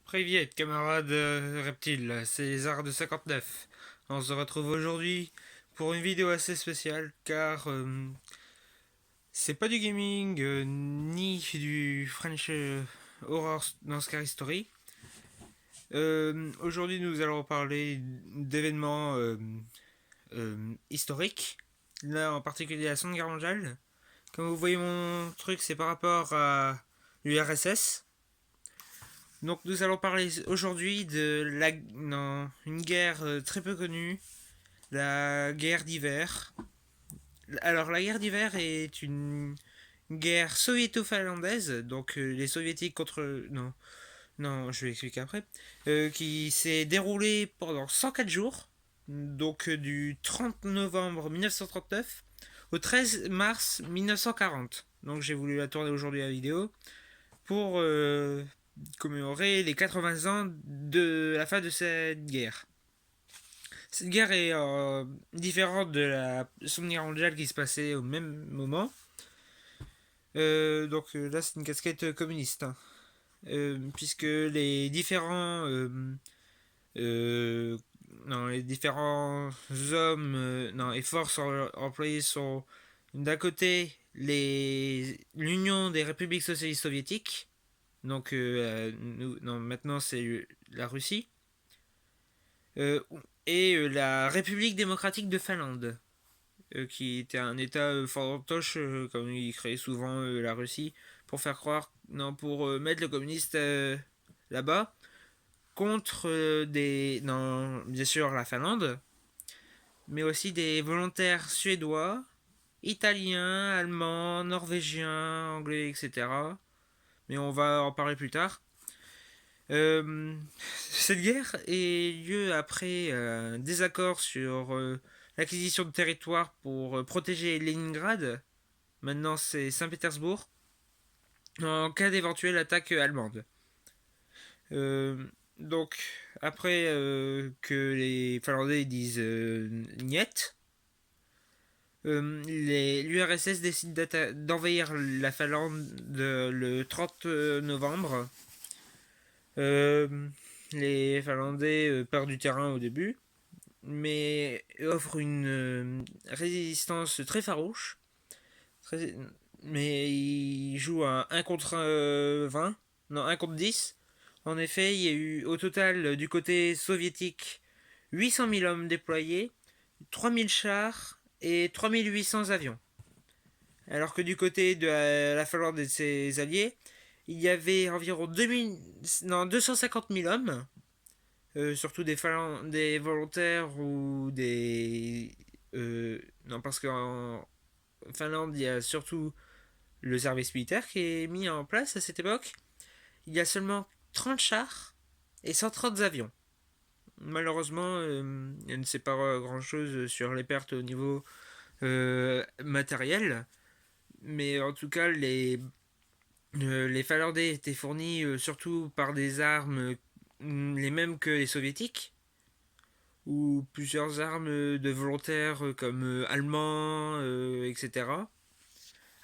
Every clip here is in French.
Privet, camarades reptiles, c'est les arts de 59. On se retrouve aujourd'hui pour une vidéo assez spéciale car c'est pas du gaming ni du French Horror dans Scary Story. Aujourd'hui nous allons parler d'événements historiques, là en particulier la Seconde Guerre mondiale. Comme vous voyez mon truc c'est par rapport à l'URSS. Donc nous allons parler aujourd'hui de non, une guerre très peu connue, la guerre d'hiver. Alors la guerre d'hiver est une guerre soviéto-finlandaise, donc les soviétiques contre... Non, non, je vais expliquer après. Qui s'est déroulée pendant 104 jours, donc du 30 novembre 1939 au 13 mars 1940. Donc j'ai voulu la tourner aujourd'hui à la vidéo pour commémorer les 80 ans de la fin de cette guerre. Cette guerre est différente de la Seconde Guerre mondiale qui se passait au même moment. Là, c'est une casquette communiste, hein. Puisque les différents euh, non, les différents hommes non, et forces employées sont d'un côté l'Union des républiques socialistes soviétiques, donc non, maintenant c'est la Russie, euh, et la République démocratique de Finlande, qui était un État fantoche, comme il créait souvent la Russie, pour faire croire, non, pour mettre le communiste là-bas, contre non, bien sûr la Finlande, mais aussi des volontaires suédois, italiens, allemands, norvégiens, anglais, etc. Mais on va en parler plus tard. Euh, cette guerre est lieu après un désaccord sur l'acquisition de territoire pour protéger Leningrad, maintenant c'est Saint-Pétersbourg, en cas d'éventuelle attaque allemande. Euh, donc, après que les Finlandais disent niet, l'URSS décide d'envahir la Finlande le 30 novembre. Euh, les Finlandais perdent du terrain au début, mais offrent une résistance très farouche. Très- mais ils jouent à un contre 20, non, un contre 10. En effet, il y a eu au total du côté soviétique 800 000 hommes déployés, 3000 chars et 3800 avions. Alors que du côté de la Finlande et de ses alliés, il y avait environ 2000, non, 250 000 hommes, surtout des volontaires ou des... non, parce qu'en Finlande, il y a surtout le service militaire qui est mis en place à cette époque. Il y a seulement 30 chars et 130 avions. Malheureusement, il ne sait pas grand-chose sur les pertes au niveau matériel, mais en tout cas, les Finlandais étaient fournis surtout par des armes les mêmes que les soviétiques, ou plusieurs armes de volontaires comme allemands, etc.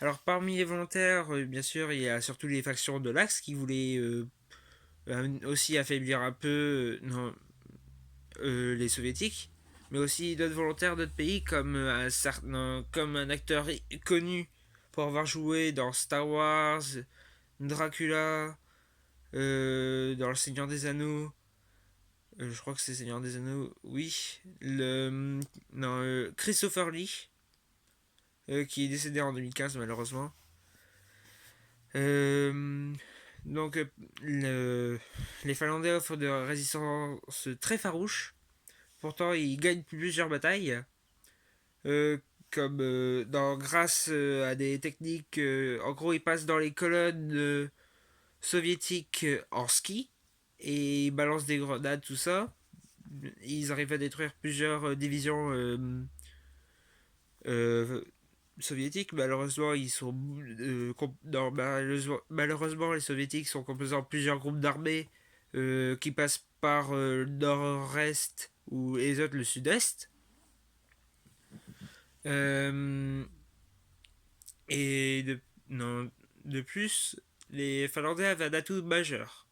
Alors parmi les volontaires, bien sûr, il y a surtout les factions de l'Axe qui voulaient aussi affaiblir un peu non, les soviétiques, mais aussi d'autres volontaires d'autres pays comme, comme un acteur connu pour avoir joué dans Star Wars, Dracula, dans Le Seigneur des Anneaux. Je crois que c'est Seigneur des Anneaux, oui. Non, Christopher Lee, qui est décédé en 2015 malheureusement. Euh, donc, les Finlandais offrent de résistance très farouche. Pourtant, ils gagnent plusieurs batailles. euh, comme grâce à des techniques. En gros, ils passent dans les colonnes soviétiques en ski et ils balancent des grenades, tout ça. Ils arrivent à détruire plusieurs divisions euh, soviétiques. Malheureusement, ils sont non, malheureusement, les soviétiques sont composés en plusieurs groupes d'armées qui passent par le nord-est ou les autres le sud-est. Euh, et non, de plus, les Finlandais avaient un atout majeur.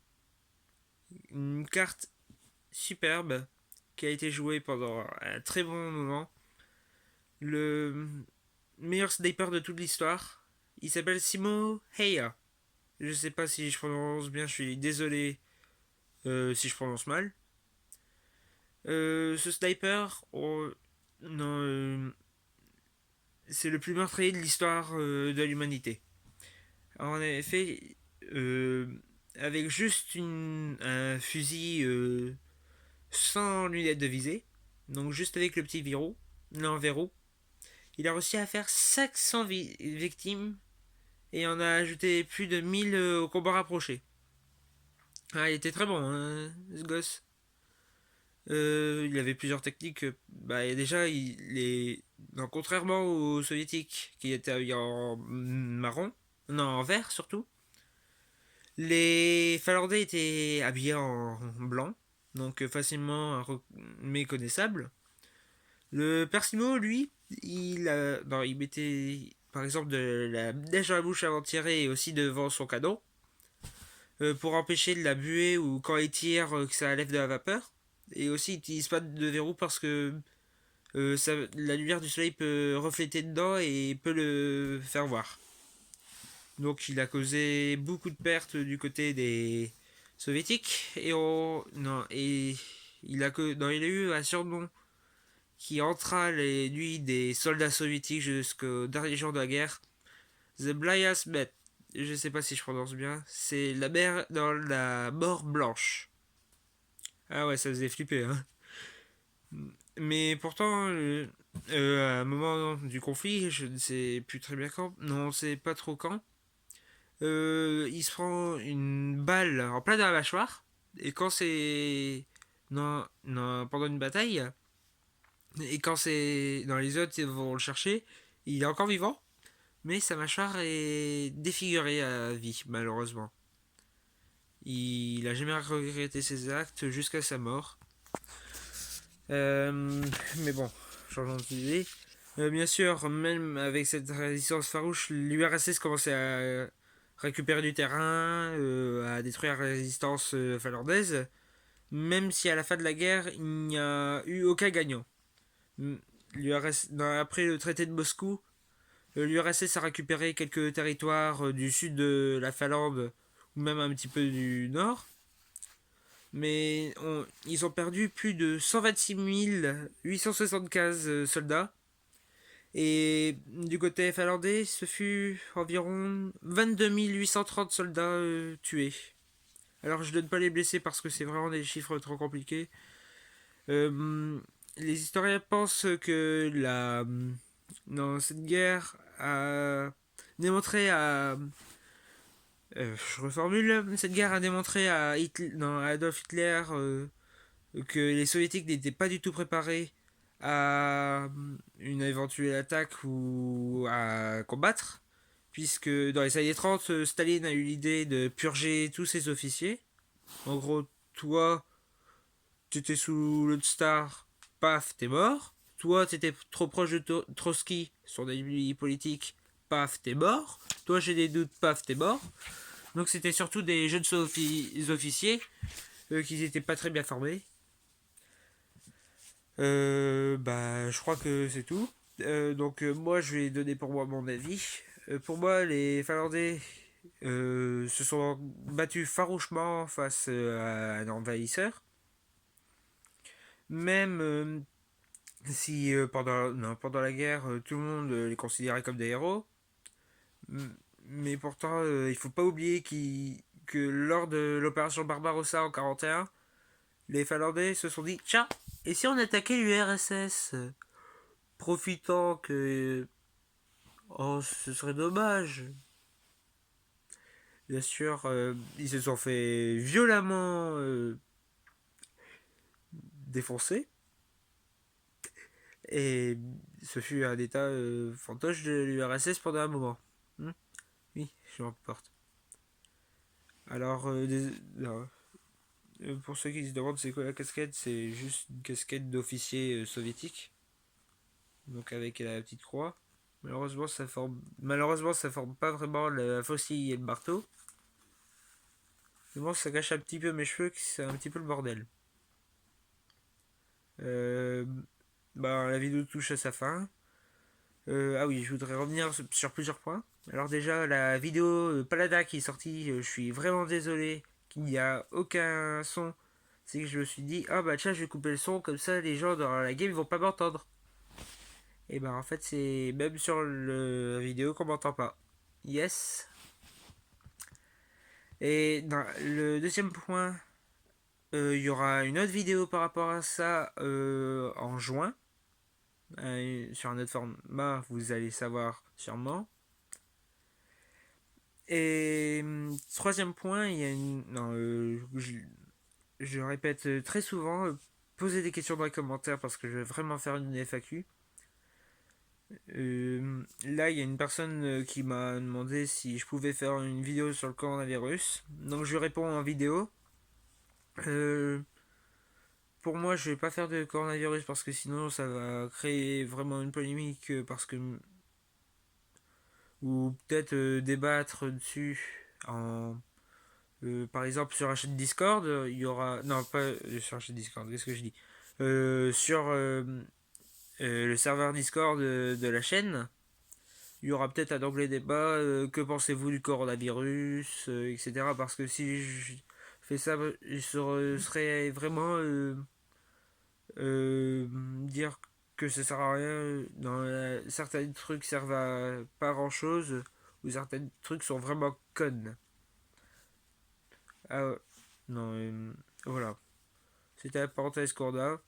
Une carte superbe qui a été jouée pendant un très bon moment. Le meilleur sniper de toute l'histoire. Il s'appelle Simo Heya. Je sais pas si je prononce bien, je suis désolé si je prononce mal. Ce sniper, non, c'est le plus meurtrier de l'histoire de l'humanité. En effet, euh, avec juste un fusil sans lunettes de visée, donc juste avec le petit verrou, non, verrou, il a réussi à faire 500 victimes et en a ajouté plus de 1000 au combat rapproché. Ah, il était très bon, hein, ce gosse. Il avait plusieurs techniques. Bah, déjà, il est. Non, contrairement aux soviétiques qui étaient habillés en marron, non, en vert surtout, les Finlandais étaient habillés en blanc, donc facilement méconnaissable. Le Persimo, lui, non, il mettait par exemple de la neige dans la bouche avant de tirer et aussi devant son canon pour empêcher de la buée ou quand il tire que ça lève de la vapeur. Et aussi, il n'utilise pas de verrou parce que la lumière du soleil peut refléter dedans et peut le faire voir. Donc il a causé beaucoup de pertes du côté des soviétiques non, et non, il a eu un surnom qui entra les nuits des soldats soviétiques jusqu'au dernier jour de la guerre. The Blyas Bet. Je sais pas si je prononce bien. C'est la mer dans la mort blanche. Ah ouais, ça faisait flipper, hein. Mais pourtant, à un moment du conflit, je ne sais plus très bien quand, non, on sait pas trop quand, il se prend une balle en plein dans la mâchoire, et quand c'est. Non, non, pendant une bataille, et quand c'est. Dans les autres, ils vont le chercher, il est encore vivant, mais sa mâchoire est défigurée à vie, malheureusement. Il a jamais regretté ses actes jusqu'à sa mort. Euh, mais bon, changeons d'idée. Bien sûr, même avec cette résistance farouche, l'URSS commençait à récupérer du terrain, à détruire la résistance finlandaise, même si à la fin de la guerre, il n'y a eu aucun gagnant. Après le traité de Moscou, l'URSS a récupéré quelques territoires du sud de la Finlande, ou même un petit peu du nord, mais ils ont perdu plus de 126 875 soldats. Et du côté finlandais, ce fut environ 22 830 soldats tués. Alors je donne pas les blessés parce que c'est vraiment des chiffres trop compliqués. Les historiens pensent que dans cette guerre a démontré je reformule, cette guerre a démontré non, à Adolf Hitler que les soviétiques n'étaient pas du tout préparés à une éventuelle attaque ou à combattre, puisque dans les années 30, Staline a eu l'idée de purger tous ses officiers. En gros, toi, t'étais sous le star, paf, t'es mort. Toi, t'étais trop proche de Trotsky, son ennemi politique, paf, t'es mort. Toi, j'ai des doutes, paf, t'es mort. Donc c'était surtout des jeunes officiers qui n'étaient pas très bien formés. Bah, je crois que c'est tout. Donc moi, je vais donner pour moi mon avis. Pour moi, les Finlandais se sont battus farouchement face à un envahisseur. Même si non, pendant la guerre, tout le monde les considérait comme des héros. Mais pourtant, il faut pas oublier que lors de l'opération Barbarossa en 41, les Finlandais se sont dit tiens, et si on attaquait l'URSS profitant que. Oh, ce serait dommage. Bien sûr, ils se sont fait violemment défoncer. Et ce fut un état fantoche de l'URSS pendant un moment. Hmm. Oui, je m'emporte. Alors, non. Pour ceux qui se demandent c'est quoi la casquette, c'est juste une casquette d'officier soviétique. Donc avec la petite croix. Malheureusement, ça forme pas vraiment la faucille et le marteau. Mais bon, ça gâche un petit peu mes cheveux, c'est un petit peu le bordel. Euh, la vidéo touche à sa fin. Ah oui, je voudrais revenir sur plusieurs points. Alors déjà, la vidéo Palada qui est sortie, je suis vraiment désolé qu'il n'y a aucun son. C'est que je me suis dit, ah bah tiens, je vais couper le son, comme ça les gens dans la game vont pas m'entendre. Et ben en fait, c'est même sur la vidéo qu'on m'entend pas. Yes. Et dans le deuxième point, il y aura une autre vidéo par rapport à ça en juin. Sur un autre format, vous allez savoir sûrement. Et troisième point, il y a une. Non, je répète très souvent, posez des questions dans les commentaires parce que je vais vraiment faire une FAQ. Là, il y a une personne qui m'a demandé si je pouvais faire une vidéo sur le coronavirus. Donc je lui réponds en vidéo. Euh, pour moi, je vais pas faire de coronavirus parce que sinon ça va créer vraiment une polémique parce que ou peut-être débattre dessus en par exemple sur un chat Discord, il y aura non pas sur un chat Discord, qu'est-ce que je dis sur le serveur Discord de la chaîne, il y aura peut-être un onglet débat que pensez-vous du coronavirus, etc. Parce que si je fais ça, je serais vraiment euh, dire que ça sert à rien. Certains trucs servent à pas grand chose, ou certains trucs sont vraiment connes. Ah, non, voilà. C'était la parenthèse Corda.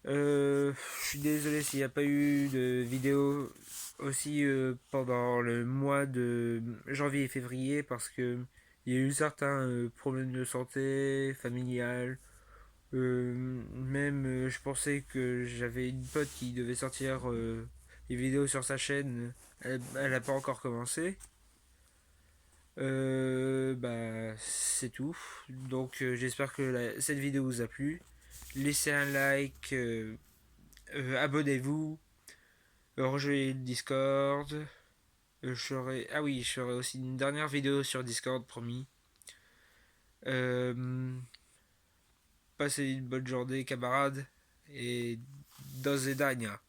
Je suis désolé s'il n'y a pas eu de vidéo aussi pendant le mois de janvier et février parce que il y a eu certains problèmes de santé familiale. Même je pensais que j'avais une pote qui devait sortir des vidéos sur sa chaîne. Elle n'a pas encore commencé. C'est tout. Donc j'espère que cette vidéo vous a plu. Laissez un like, abonnez-vous, rejoignez le Discord. Ah oui, je ferai aussi une dernière vidéo sur Discord, promis. Euh, Passez une bonne journée, camarades, et dans Zedania.